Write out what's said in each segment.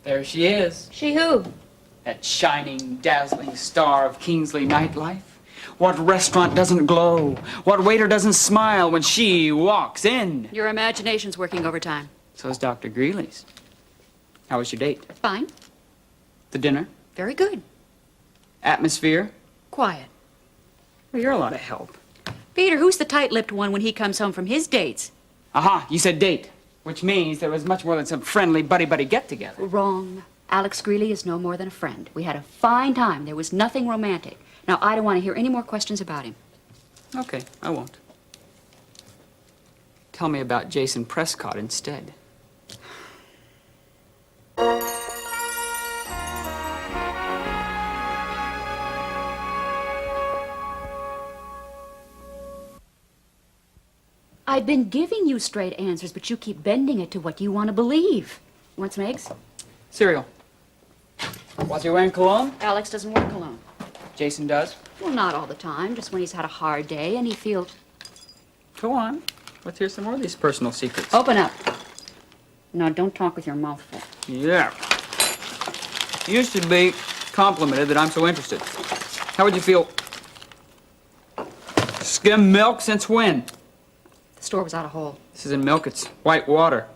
There she is. She who? That shining, dazzling star of Kingsley nightlife. What restaurant doesn't glow? What waiter doesn't smile when she walks in? Your imagination's working overtime. So is Dr. Greeley's. How was your date? Fine. The dinner? Very good. Atmosphere? Quiet. Well, you're a lot of help. Peter, who's the tight-lipped one when he comes home from his dates? Aha, you said date, which means there was much more than some friendly buddy-buddy get-together. Wrong. Alex Greeley is no more than a friend. We had a fine time. There was nothing romantic. Now, I don't want to hear any more questions about him. Okay, I won't. Tell me about Jason Prescott instead. I've been giving you straight answers, but you keep bending it to what you want to believe. You want some eggs? Cereal. Was he wearing cologne? Alex doesn't wear cologne. Jason does. Well, not all the time, just when he's had a hard day and he feels... Go on. Let's hear some more of these personal secrets. Open up. No, don't talk with your mouth full. Yeah. You should be complimented that I'm so interested. How would you feel? Skim milk since when? The store was out of whole. This isn't milk, it's white water.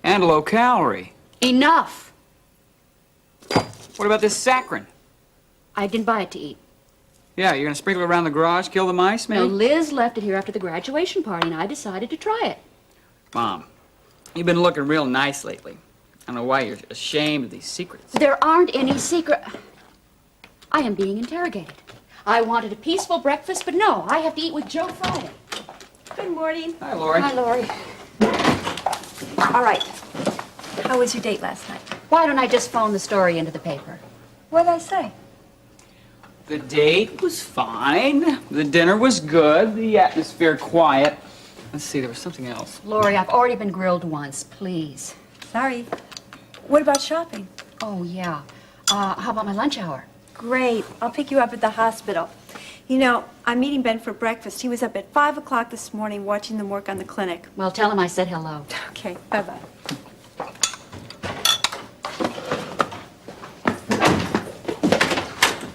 And low calorie. Enough! What about this saccharin? I didn't buy it to eat. Yeah, you're gonna sprinkle it around the garage, kill the mice, maybe? No, Liz left it here after the graduation party, and I decided to try it. Mom, you've been looking real nice lately. I don't know why you're ashamed of these secrets. There aren't any secret... I am being interrogated. I wanted a peaceful breakfast, but no, I have to eat with Joe Friday. Good morning. Hi, Lori. Hi, Lori. All right. How was your date last night? Why don't I just phone the story into the paper? What'd I say? The date was fine. The dinner was good. The atmosphere quiet. Let's see, there was something else. Lori, I've already been grilled once. Please. Sorry. What about shopping? Oh, yeah. How about my lunch hour? Great. I'll pick you up at the hospital. You know, I'm meeting Ben for breakfast. He was up at 5 o'clock this morning watching them work on the clinic. Well, tell him I said hello. Okay, bye-bye.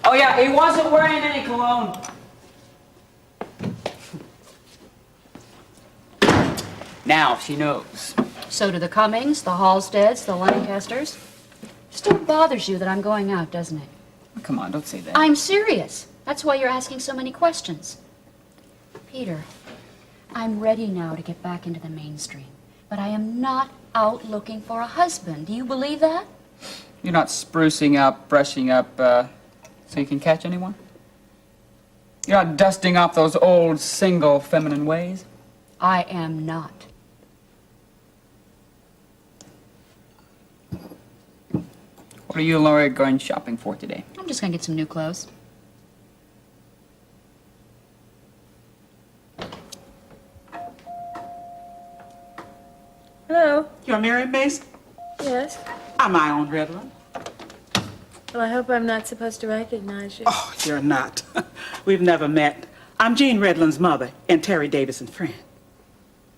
Oh, yeah, he wasn't wearing any cologne. Now she knows. So do the Cummings, the Halsteads, the Lancasters. Still bothers you that I'm going out, doesn't it? Come on, don't say that. I'm serious. That's why you're asking so many questions. Peter, I'm ready now to get back into the mainstream. But I am not out looking for a husband. Do you believe that? You're not sprucing up, brushing up, so you can catch anyone? You're not dusting off those old, single, feminine ways? I am not. What are you and Laura going shopping for today? I'm just gonna get some new clothes. Hello. You're Mary Mason? Yes. I'm my own Redland. Well, I hope I'm not supposed to recognize you. Oh, you're not. We've never met. I'm Jean Redland's mother and Terry Davidson's friend.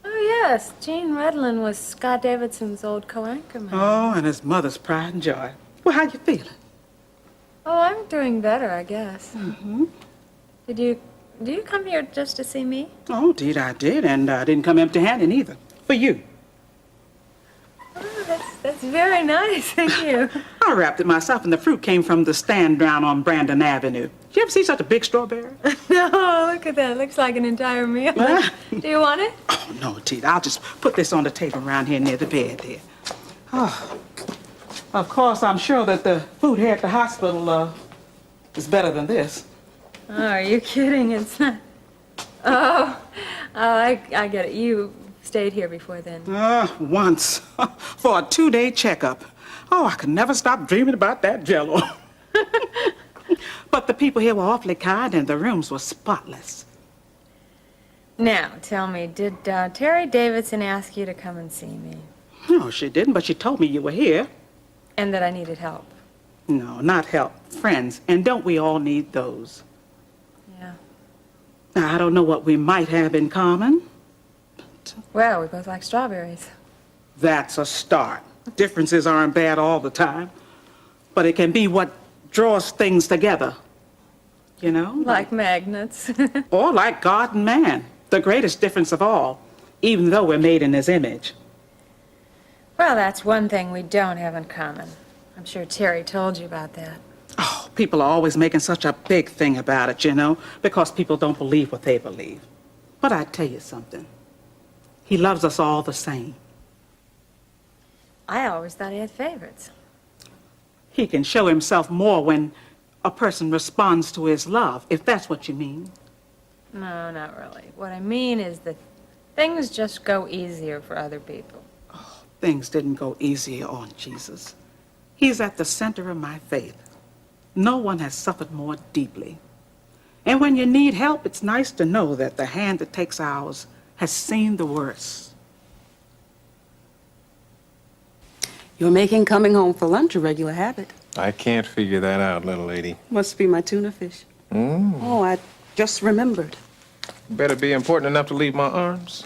Oh, yes. Gene Redland was Scott Davidson's old co-anchorman. Oh, and his mother's pride and joy. Well, how you feeling? Oh, I'm doing better, I guess. Mm-hmm. Do you come here just to see me? Oh, indeed I did, and I didn't come empty-handed either. For you. Oh, that's very nice. Thank you. I wrapped it myself, and the fruit came from the stand down on Brandon Avenue. Did you ever see such a big strawberry? No, look at that. It looks like an entire meal. Do you want it? Oh, no, Tita. I'll just put this on the table around here near the bed there. Oh. Of course, I'm sure that the food here at the hospital is better than this. Oh, are you kidding? It's not. Oh, I get it. You stayed here before then. Once. For a 2-day checkup. Oh, I could never stop dreaming about that Jell-O. But the people here were awfully kind, and the rooms were spotless. Now, tell me, did Terry Davidson ask you to come and see me? No, she didn't, but she told me you were here. And that I needed help? No, not help. Friends. And don't we all need those? Yeah. Now, I don't know what we might have in common. Well, we both like strawberries. That's a start. Differences aren't bad all the time, but it can be what draws things together. You know? Like magnets. Or like God and man, the greatest difference of all, even though we're made in his image. Well, that's one thing we don't have in common. I'm sure Terry told you about that. Oh, people are always making such a big thing about it, you know, because people don't believe what they believe. But I tell you something. He loves us all the same. I always thought he had favorites. He can show himself more when a person responds to his love, if that's what you mean. No, not really. What I mean is that things just go easier for other people. Things didn't go easier on Jesus. He's at the center of my faith. No one has suffered more deeply. And when you need help, it's nice to know that the hand that takes ours has seen the worst. You're making coming home for lunch a regular habit. I can't figure that out, little lady. Must be my tuna fish. Oh, I just remembered. Better be important enough to leave my arms.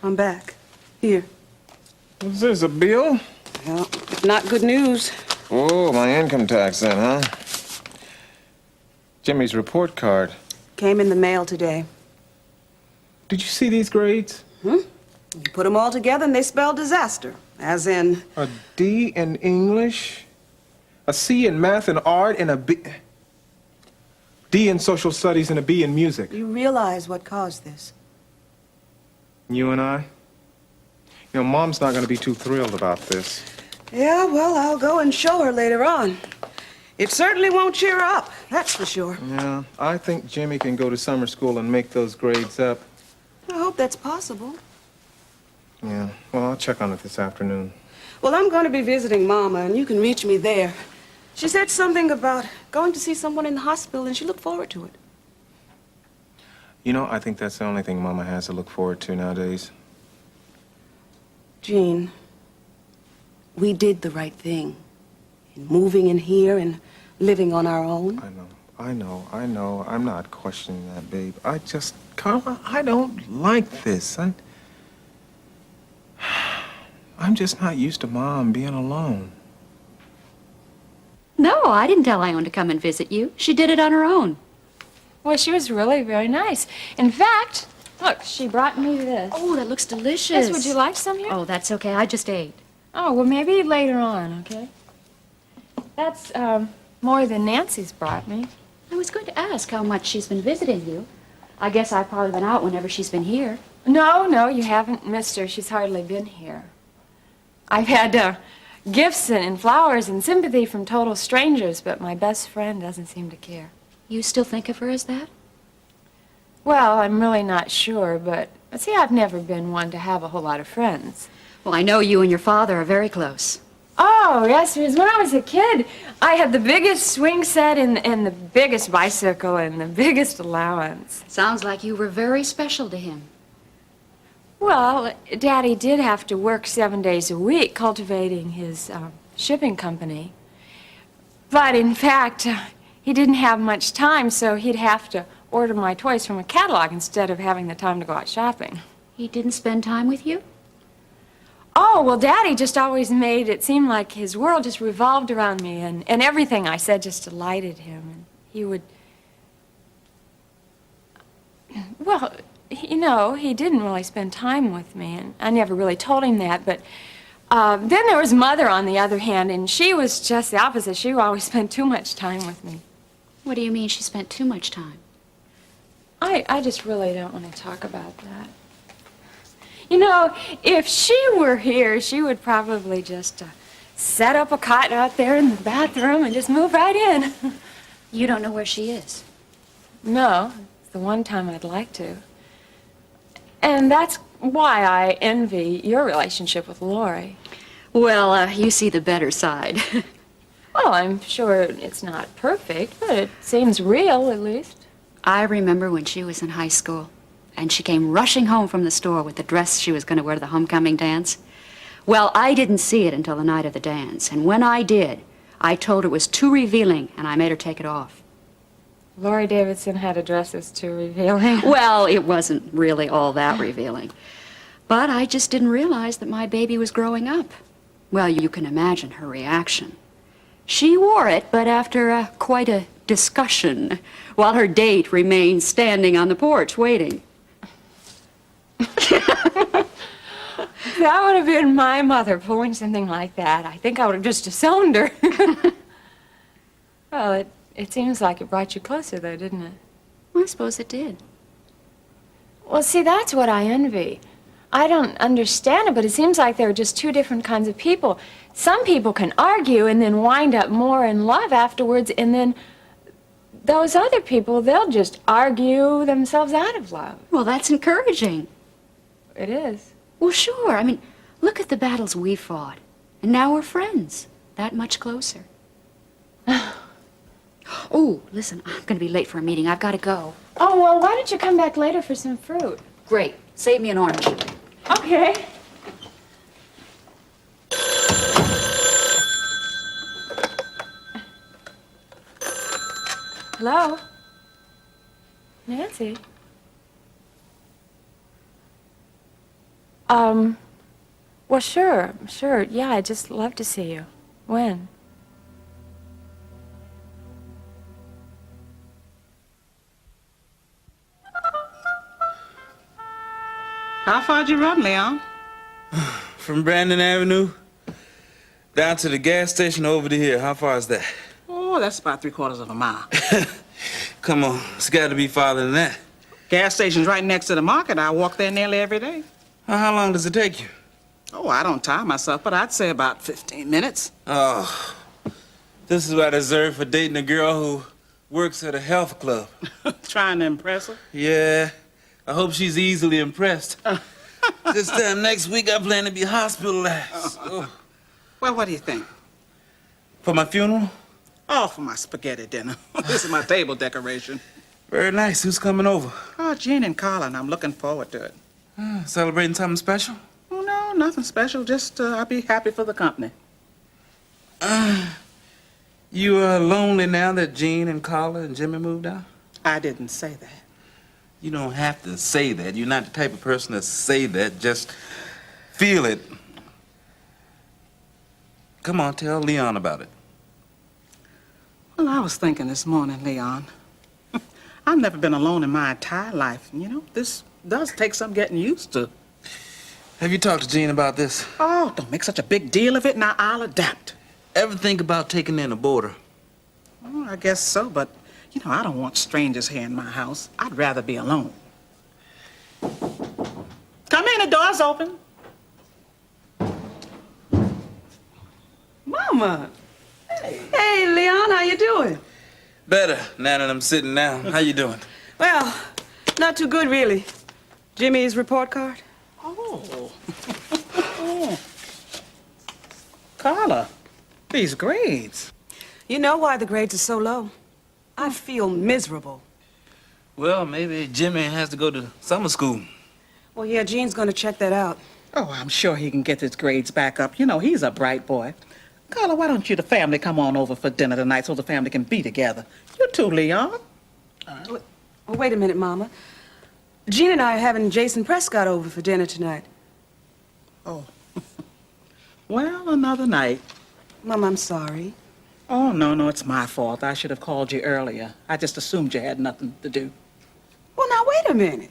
I'm back. Here. Is this a bill? Well, not good news. Oh, my income tax then, huh? Jimmy's report card. Came in the mail today. Did you see these grades? You put them all together and they spell disaster. As in, A D in English, a C in math and art, and a D in social studies, and a B in music. you realize what caused this. You and I? You know, Mom's not going to be too thrilled about this. Yeah, well, I'll go and show her later on. It certainly won't cheer her up, that's for sure. Yeah, I think Jimmy can go to summer school and make those grades up. I hope that's possible. Yeah, well, I'll check on it this afternoon. Well, I'm going to be visiting Mama, and you can reach me there. She said something about going to see someone in the hospital, and she looked forward to it. You know, I think that's the only thing Mama has to look forward to nowadays. Jean, we did the right thing in moving in here and living on our own. I know. I'm not questioning that, babe. Carla, I don't like this. I'm just not used to Mom being alone. No, I didn't tell Ione to come and visit you. She did it on her own. Well, she was really very nice. In fact, look, she brought me this. Oh, that looks delicious. Yes, would you like some here? Oh, that's okay. I just ate. Oh, well, maybe later on, okay? That's, more than Nancy's brought me. I was going to ask how much she's been visiting you. I guess I've probably been out whenever she's been here. No, you haven't missed her. She's hardly been here. I've had, gifts and flowers and sympathy from total strangers, but my best friend doesn't seem to care. You still think of her as that? Well, I'm really not sure, but see, I've never been one to have a whole lot of friends. Well, I know you and your father are very close. Oh, yes, because when I was a kid, I had the biggest swing set and the biggest bicycle and the biggest allowance. Sounds like you were very special to him. Well, Daddy did have to work 7 days a week cultivating his shipping company. But in fact, he didn't have much time, so he'd have to order my toys from a catalog instead of having the time to go out shopping. He didn't spend time with you? Oh, well, Daddy just always made it seem like his world just revolved around me, and everything I said just delighted him. And he would... Well, you know, he didn't really spend time with me, and I never really told him that, but then there was Mother, on the other hand, and she was just the opposite. She always spent too much time with me. What do you mean she spent too much time? I just really don't want to talk about that. You know, if she were here, she would probably just set up a cot out there in the bathroom and just move right in. You don't know where she is. No, it's the one time I'd like to. And that's why I envy your relationship with Lori. Well, you see the better side. Well, I'm sure it's not perfect, but it seems real, at least. I remember when she was in high school, and she came rushing home from the store with the dress she was going to wear to the homecoming dance. Well, I didn't see it until the night of the dance, and when I did, I told her it was too revealing, and I made her take it off. Lori Davidson had a dress that's too revealing. Well, it wasn't really all that revealing. But I just didn't realize that my baby was growing up. Well, you can imagine her reaction. She wore it, but after quite a discussion, while her date remained standing on the porch waiting. That would have been my mother pulling something like that. I think I would have just disowned her. Well, it seems like it brought you closer, though, didn't it? Well, I suppose it did. Well, see, that's what I envy. I don't understand it, but it seems like there are just two different kinds of people. Some people can argue and then wind up more in love afterwards, and then those other people, they'll just argue themselves out of love. Well, that's encouraging. It is. Well, sure. I mean, look at the battles we fought. And now we're friends. That much closer. Oh, listen, I'm going to be late for a meeting. I've got to go. Oh, well, why don't you come back later for some fruit? Great. Save me an orange. Okay. Hello? Nancy? Well, sure. Yeah, I'd just love to see you. When? How far'd you run, Leon? From Brandon Avenue down to the gas station over to here. How far is that? Oh, that's about 3/4 of a mile. Come on, it's got to be farther than that. Gas station's right next to the market. I walk there nearly every day. How long does it take you? Oh, I don't time myself, but I'd say about 15 minutes. Oh, this is what I deserve for dating a girl who works at a health club. Trying to impress her? Yeah, I hope she's easily impressed. This time next week, I plan to be hospitalized. Oh. Well, what do you think? For my funeral? Oh, for my spaghetti dinner. This is my table decoration. Very nice. Who's coming over? Oh, Jean and Colin. I'm looking forward to it. Celebrating something special? Oh, no, nothing special. Just, I'll be happy for the company. You lonely now that Jean and Carla and Jimmy moved out? I didn't say that. You don't have to say that. You're not the type of person to say that. Just feel it. Come on, tell Leon about it. Well, I was thinking this morning, Leon. I've never been alone in my entire life. You know, this does take some getting used to. Have you talked to Jean about this? Oh, don't make such a big deal of it. Now, I'll adapt. Ever think about taking in a boarder? Oh, I guess so, but, you know, I don't want strangers here in my house. I'd rather be alone. Come in, the door's open. Mama. Hey, Leon, how you doing? Better, now that I'm sitting down. How you doing? Well, not too good, really. Jimmy's report card? Oh. Carla, these grades. You know why the grades are so low? I feel miserable. Well, maybe Jimmy has to go to summer school. Well, yeah, Jean's gonna check that out. Oh, I'm sure he can get his grades back up. You know, he's a bright boy. Carla, why don't you the family come on over for dinner tonight so the family can be together? You too, Leon. Well, wait a minute, Mama. Jean and I are having Jason Prescott over for dinner tonight. Oh. Well, another night. Mama, I'm sorry. Oh, no, it's my fault. I should have called you earlier. I just assumed you had nothing to do. Well, now, wait a minute.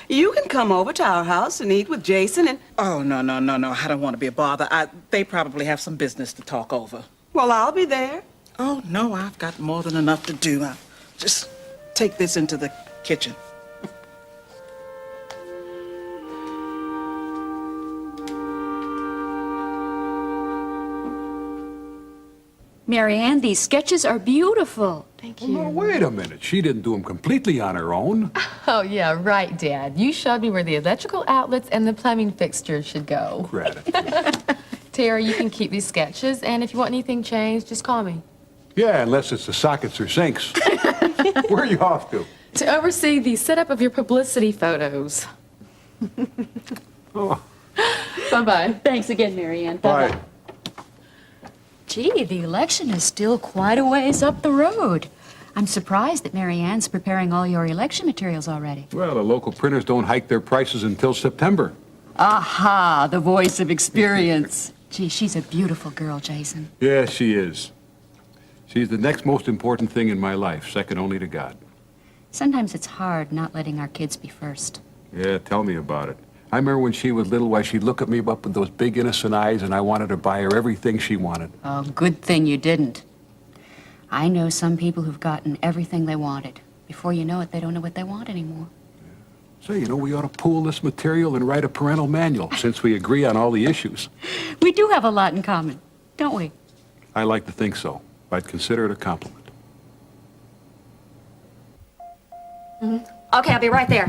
You can come over to our house and eat with Jason and... Oh, no. I don't want to be a bother. They probably have some business to talk over. Well, I'll be there. Oh, no, I've got more than enough to do. I'll just take this into the kitchen. Mary Ann, these sketches are beautiful. Thank Well, now, wait a minute. She didn't do them completely on her own. Oh, yeah, right, Dad. You showed me where the electrical outlets and the plumbing fixtures should go. Gratitude. Terry, you can keep these sketches, and if you want anything changed, just call me. Yeah, unless it's the sockets or sinks. Where are you off to? To oversee the setup of your publicity photos. Oh, Bye-bye. Thanks again, Mary Ann. bye. Gee, the election is still quite a ways up the road. I'm surprised that Mary Ann's preparing all your election materials already. Well, the local printers don't hike their prices until September. Aha, the voice of experience. Gee, she's a beautiful girl, Jason. Yeah, she is. She's the next most important thing in my life, second only to God. Sometimes it's hard not letting our kids be first. Yeah, tell me about it. I remember when she was little, why she'd look at me up with those big innocent eyes, and I wanted to buy her everything she wanted. Oh, good thing you didn't. I know some people who've gotten everything they wanted. Before you know it, they don't know what they want anymore. Say, you know, we ought to pool this material and write a parental manual, since we agree on all the issues. We do have a lot in common, don't we? I like to think so. I'd consider it a compliment. Okay, I'll be right there.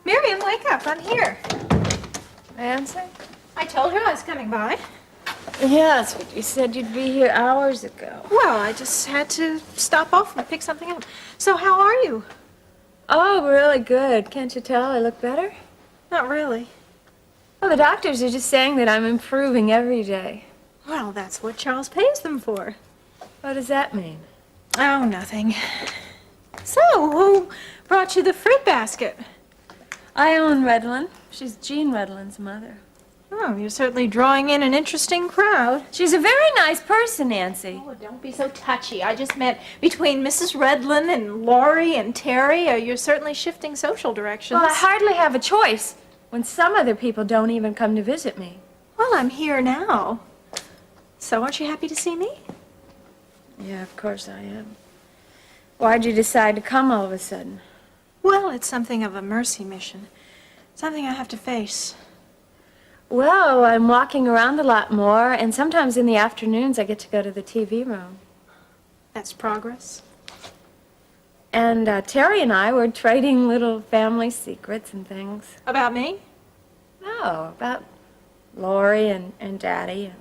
Miriam, wake up. I'm here. Nancy? I told her I was coming by. Yes, but you said you'd be here hours ago. Well, I just had to stop off and pick something up. So how are you? Oh, really good. Can't you tell I look better? Not really. Well, the doctors are just saying that I'm improving every day. Well, that's what Charles pays them for. What does that mean? Oh, nothing. So, who brought you the fruit basket? Ellen Redlin. She's Jean Redlin's mother. Oh, you're certainly drawing in an interesting crowd. She's a very nice person, Nancy. Oh, don't be so touchy. I just meant between Mrs. Redlin and Laurie and Terry, you're certainly shifting social directions. Well, I hardly have a choice when some other people don't even come to visit me. Well, I'm here now. So aren't you happy to see me? Yeah, of course I am. Why'd you decide to come all of a sudden? Well, it's something of a mercy mission. Something I have to face. Well, I'm walking around a lot more, and sometimes in the afternoons I get to go to the TV room. That's progress. And Terry and I were trading little family secrets and things. About me? No, about Laurie and Daddy.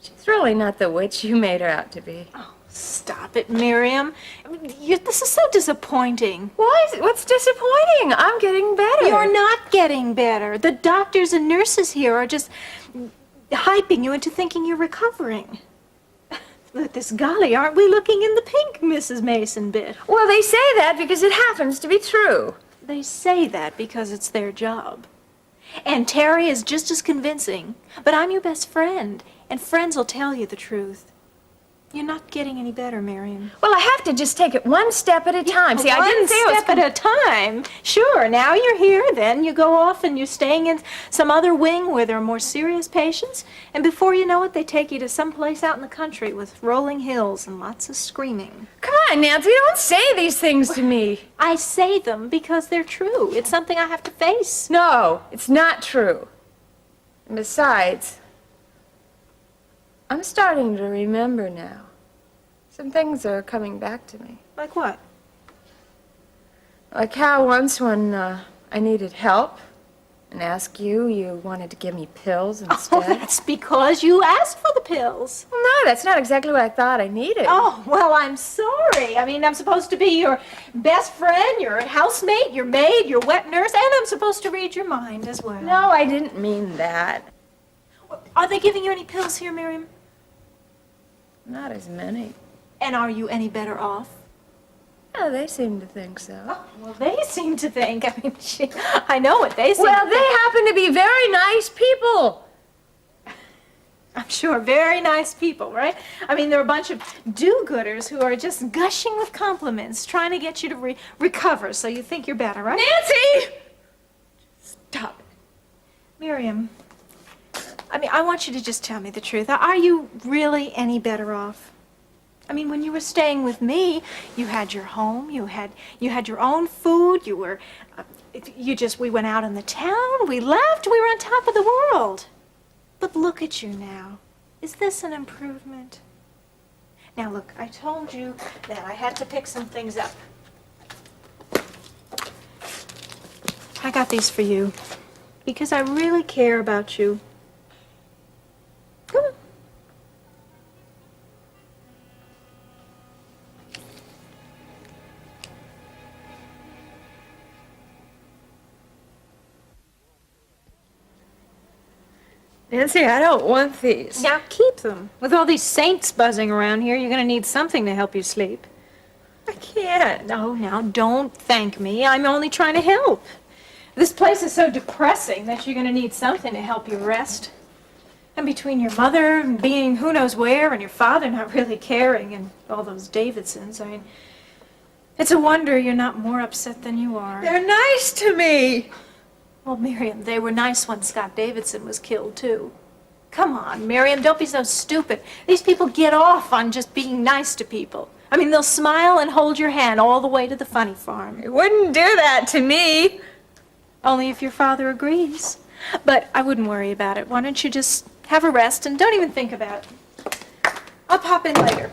She's really not the witch you made her out to be. Oh, stop it, Miriam. I mean, this is so disappointing. Why is it? What's disappointing? I'm getting better. You're not getting better. The doctors and nurses here are just hyping you into thinking you're recovering. Look, this golly, aren't we looking in the pink, Mrs. Mason bit? Well, they say that because it happens to be true. They say that because it's their job. And Terry is just as convincing. But I'm your best friend, and friends will tell you the truth. You're not getting any better, Miriam. Well, I have to just take it one step at a time. See, I didn't say One step at a time. Sure, now you're here, then you go off and you're staying in some other wing where there are more serious patients, and before you know it, they take you to some place out in the country with rolling hills and lots of screaming. Come on, Nancy, don't say these things to me. I say them because they're true. It's something I have to face. No, it's not true. And besides, I'm starting to remember now. Some things are coming back to me. Like what? Like how once when I needed help and asked you wanted to give me pills instead. Oh, that's because you asked for the pills. Well, no, that's not exactly what I thought I needed. Oh, well, I'm sorry. I mean, I'm supposed to be your best friend, your housemate, your maid, your wet nurse, and I'm supposed to read your mind as well. No, I didn't mean that. Are they giving you any pills here, Miriam? Not as many. And are you any better off? Oh, they seem to think so. Oh, well, they seem to think. I mean, I know what they seem Well, to they think. happen to be very nice people. I'm sure very nice people, right? I mean, there are a bunch of do-gooders who are just gushing with compliments, trying to get you to recover so you think you're better, right? Nancy! Stop it. Miriam, I mean, I want you to just tell me the truth. Are you really any better off? I mean, when you were staying with me, you had your home, you had your own food, you were, we went out in the town, we left, we were on top of the world. But look at you now. Is this an improvement? Now look, I told you that I had to pick some things up. I got these for you because I really care about you. Come on. Nancy, I don't want these. Now keep them. With all these saints buzzing around here, you're going to need something to help you sleep. I can't. No, now, don't thank me. I'm only trying to help. This place is so depressing that you're going to need something to help you rest. And between your mother and being who knows where and your father not really caring and all those Davidsons, I mean, it's a wonder you're not more upset than you are. They're nice to me. Well, Miriam, they were nice when Scott Davidson was killed, too. Come on, Miriam, don't be so stupid. These people get off on just being nice to people. I mean, they'll smile and hold your hand all the way to the funny farm. They wouldn't do that to me. Only if your father agrees. But I wouldn't worry about it. Why don't you just have a rest and don't even think about it. I'll pop in later.